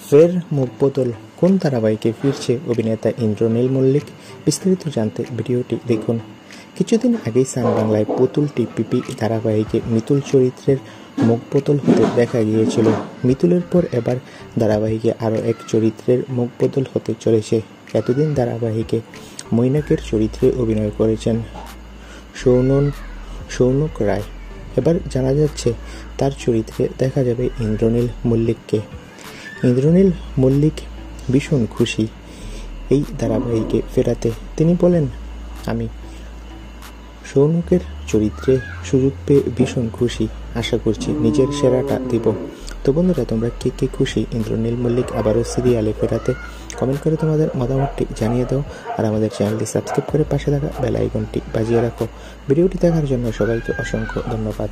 ফের মুখ বদল, কোন ধারাবাহিকে ফিরছে অভিনেতা ইন্দ্রনীল মল্লিক? বিস্তারিত জানতে ভিডিওটি দেখুন। কিছুদিন আগেই সান বাংলায় পুতুল টিপিপি ধারাবাহিকে মিতুল চরিত্রের মুখ বদল হতে দেখা গিয়েছিল। মিতুলের পর এবার ধারাবাহিকে আরও এক চরিত্রের মুখ বদল হতে চলেছে। এতদিন ধারাবাহিকে মৈনাকের চরিত্রে অভিনয় করেছেন সৌনক রায়। এবার জানা যাচ্ছে তার চরিত্রে দেখা যাবে ইন্দ্রনীল মল্লিককে। ইন্দ্রনীল মল্লিক ভীষণ খুশি এই ধারাবাহিকে ফেরাতে। তিনি বলেন, আমি সৌনকের চরিত্রে সুযোগ পেয়ে ভীষণ খুশি, আশা করছি নিজের সেরাটা দিব। তো বন্ধুরা, তোমরা কে কে খুশি ইন্দ্রনীল মল্লিক আবারও সিরিয়ালে ফেরাতে? কমেন্ট করে তোমাদের মতামতটি জানিয়ে দাও। আর আমাদের চ্যানেলটি সাবস্ক্রাইব করে পাশে থাকা বেল আইকনটি বাজিয়ে রাখো। ভিডিওটি দেখার জন্য সবাইকে অসংখ্য ধন্যবাদ।